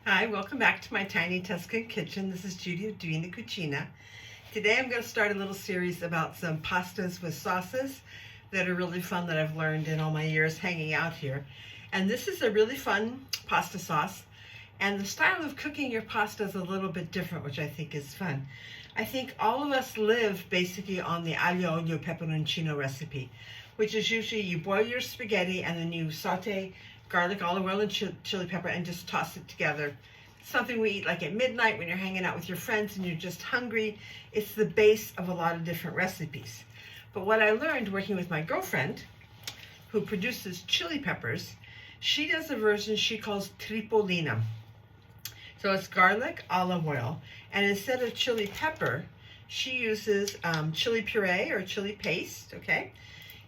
Hi, welcome back to my tiny Tuscan kitchen. This is Judy of Doing the Cucina. Today I'm going to start a little series about some pastas with sauces that are really fun that I've learned in all my years hanging out here. And this is a really fun pasta sauce. And the style of cooking your pasta is a little bit different, which I think is fun. I think all of us live basically on the aglio olio peperoncino recipe, which is usually you boil your spaghetti and then you saute garlic, olive oil, and chili pepper and just toss it together. Something we eat like at midnight when you're hanging out with your friends and you're just hungry. It's the base of a lot of different recipes. But what I learned working with my girlfriend, who produces chili peppers, she does a version she calls Tripolina. So it's garlic, olive oil, and instead of chili pepper, she uses chili puree or chili paste, okay?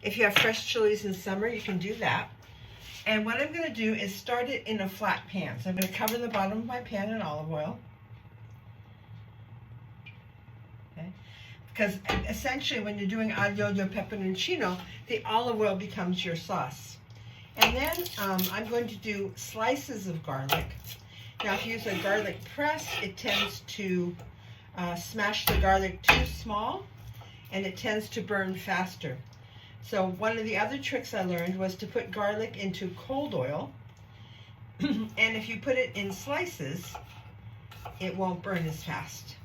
If you have fresh chilies in summer, you can do that. And what I'm going to do is start it in a flat pan. So I'm going to cover the bottom of my pan in olive oil. Okay? Because essentially when you're doing aglio olio peperoncino, the olive oil becomes your sauce. And then I'm going to do slices of garlic. Now if you use a garlic press, it tends to smash the garlic too small and it tends to burn faster. So one of the other tricks I learned was to put garlic into cold oil, and if you put it in slices, it won't burn as fast.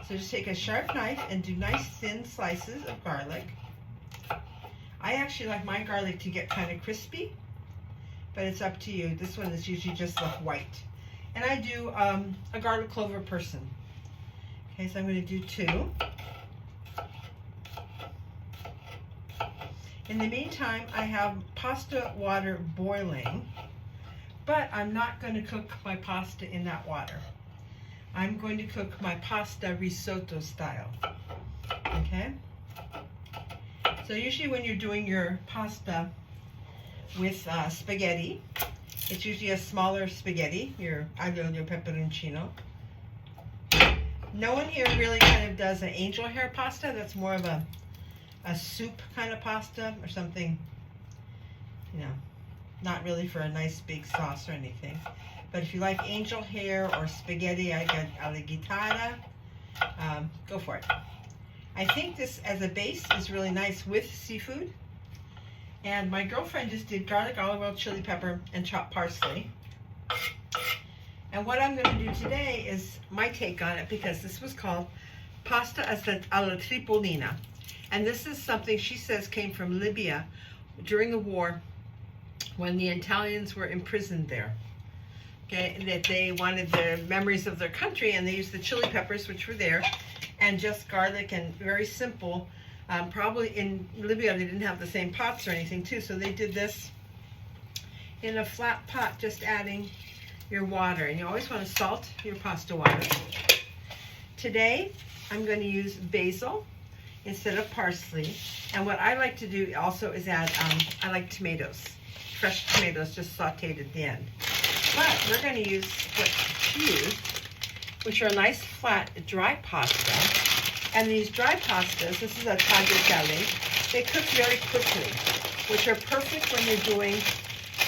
So just take a sharp knife and do nice thin slices of garlic. I actually like my garlic to get kind of crispy, but it's up to you. This one is usually just left white. And I do a garlic clover person. Okay, so I'm going to do 2. In the meantime, I have pasta water boiling, but I'm not going to cook my pasta in that water. I'm going to cook my pasta risotto style, okay? So usually when you're doing your pasta with spaghetti, it's usually a smaller spaghetti, your aglio olio peperoncino. No one here really kind of does an angel hair pasta. That's more of a soup kind of pasta or something, you know, not really for a nice big sauce or anything. But if you like angel hair or spaghetti alla guitarra, go for it. I think this as a base is really nice with seafood. And my girlfriend just did garlic, olive oil, chili pepper, and chopped parsley. And what I'm going to do today is my take on it, because this was called pasta alla Tripolina. And this is something she says came from Libya during the war when the Italians were imprisoned there. Okay, that they wanted their memories of their country, and they used the chili peppers, which were there, and just garlic, and very simple. Probably in Libya they didn't have the same pots or anything too, so they did this in a flat pot, just adding your water. And you always want to salt your pasta water. Today I'm going to use basil instead of parsley. And what I like to do also is add, I like tomatoes, fresh tomatoes, just sauteed at the end. But we're going to use what she used, which are nice flat dry pasta. And these dry pastas, this is a tagliatelle, they cook very quickly, which are perfect when you're doing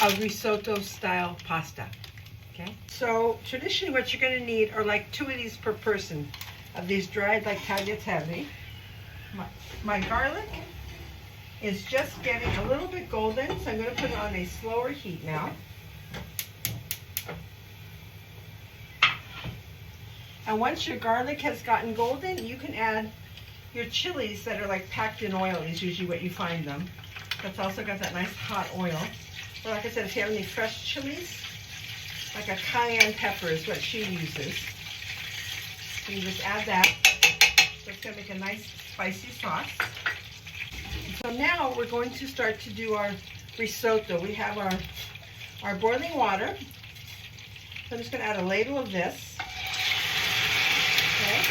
a risotto style pasta. Okay. So traditionally what you're going to need are like 2 of these per person, of these dried like tagliatelle. My garlic is just getting a little bit golden, so I'm going to put it on a slower heat now. And once your garlic has gotten golden, you can add your chilies that are like packed in oil, is usually what you find them. That's also got that nice hot oil. But like I said, if you have any fresh chilies, like a cayenne pepper is what she uses. You can just add that. So it's going to make a nice spicy sauce. So now we're going to start to do our risotto. We have our boiling water. So I'm just going to add a ladle of this. Okay.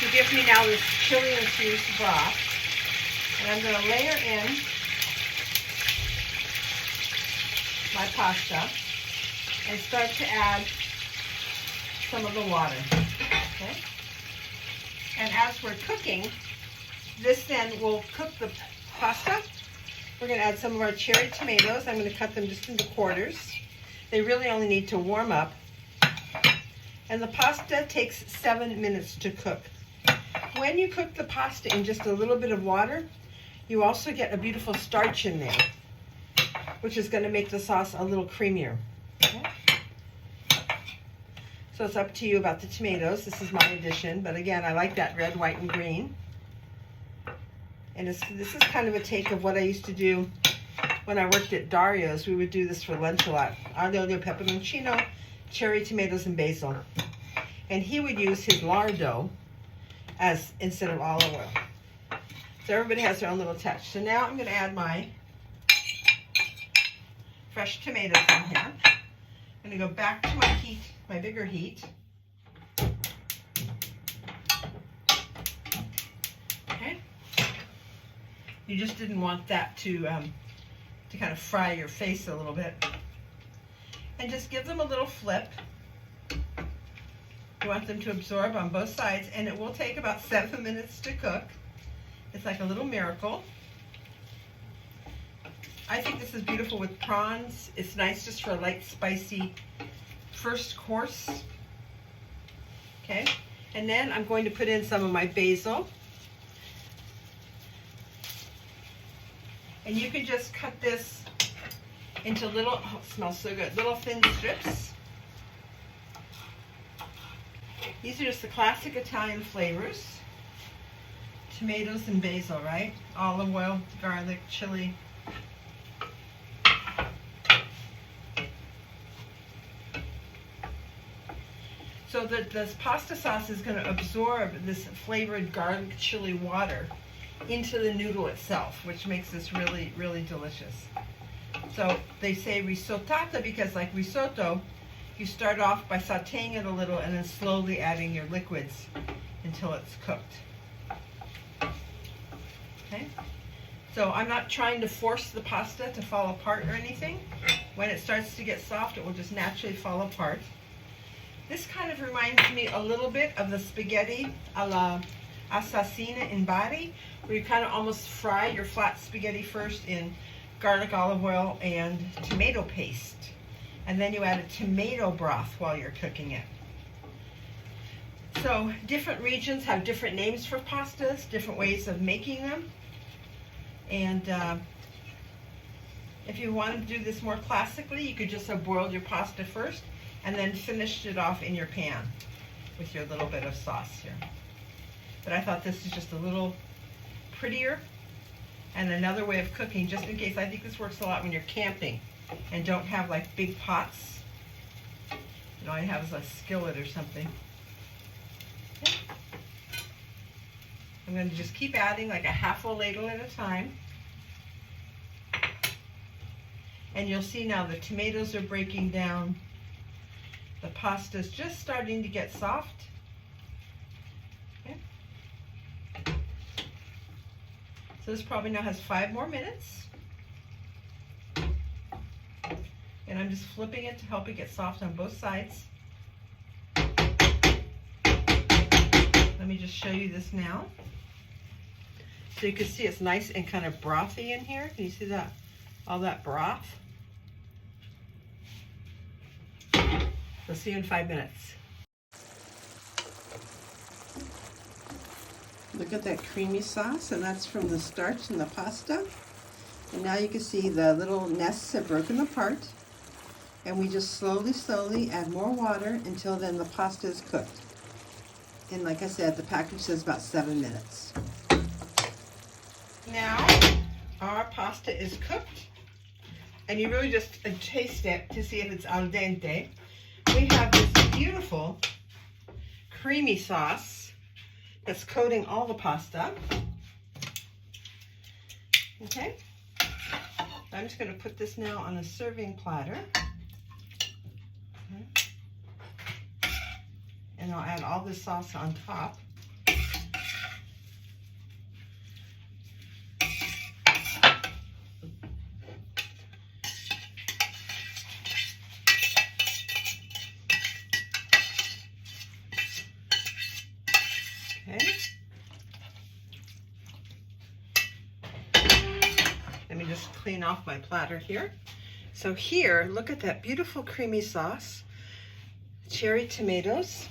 To give me now this chili infused broth. And I'm going to layer in my pasta and start to add some of the water. Okay. And as we're cooking, this then will cook the pasta. We're going to add some of our cherry tomatoes. I'm going to cut them just into quarters. They really only need to warm up. And the pasta takes 7 minutes to cook. When you cook the pasta in just a little bit of water, you also get a beautiful starch in there, which is going to make the sauce a little creamier. Okay? So it's up to you about the tomatoes. This is my addition, but again, I like that red, white, and green. And this is kind of a take of what I used to do when I worked at Dario's. We would do this for lunch a lot. Aglio di peperoncino, cherry tomatoes, and basil. And he would use his lardo as instead of olive oil. So everybody has their own little touch. So now I'm going to add my fresh tomatoes in here. I'm going to go back to my heat, my bigger heat. Okay. You just didn't want that to kind of fry your face a little bit. And just give them a little flip. You want them to absorb on both sides, and it will take about 7 minutes to cook. It's like a little miracle. I think this is beautiful with prawns. It's nice just for a light, spicy first course. Okay, and then I'm going to put in some of my basil. And you can just cut this into little, oh, it smells so good, little thin strips. These are just the classic Italian flavors. Tomatoes and basil, right? Olive oil, garlic, chili. So this pasta sauce is going to absorb this flavored garlic chili water into the noodle itself, which makes this really, really delicious. So they say risottata because, like risotto, you start off by sauteing it a little and then slowly adding your liquids until it's cooked. Okay? So I'm not trying to force the pasta to fall apart or anything. When it starts to get soft, it will just naturally fall apart. This kind of reminds me a little bit of the spaghetti alla assassina in Bari, where you kind of almost fry your flat spaghetti first in garlic, olive oil, and tomato paste. And then you add a tomato broth while you're cooking it. So different regions have different names for pastas, different ways of making them. And if you wanted to do this more classically, you could just have boiled your pasta first and then finished it off in your pan with your little bit of sauce here. But I thought this is just a little prettier and another way of cooking, just in case. I think this works a lot when you're camping and don't have like big pots. You know, all you have is a skillet or something. Okay. I'm going to just keep adding like a half a ladle at a time. And you'll see now the tomatoes are breaking down. The pasta is just starting to get soft. Okay. So this probably now has 5 more minutes. And I'm just flipping it to help it get soft on both sides. Let me just show you this now. So you can see it's nice and kind of brothy in here. Can you see that? All that broth. We'll see you in 5 minutes. Look at that creamy sauce, and that's from the starch in the pasta. And now you can see the little nests have broken apart. And we just slowly add more water until then the pasta is cooked. And like I said, the package says about 7 minutes. Now our pasta is cooked, and you really just taste it to see if it's al dente. We have this beautiful creamy sauce that's coating all the pasta. Okay, I'm just going to put this now on a serving platter. And I'll add all this sauce on top. Okay. Let me just clean off my platter here. So here, look at that beautiful creamy sauce, cherry tomatoes.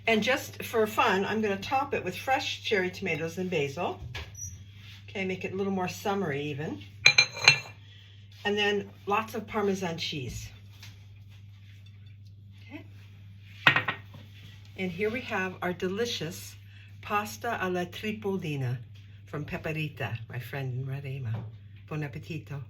And just for fun, I'm going to top it with fresh cherry tomatoes and basil. Okay, make it a little more summery even. And then lots of Parmesan cheese. Okay. And here we have our delicious pasta alla Tripolina from Peperita, my friend in Rima. Buon appetito.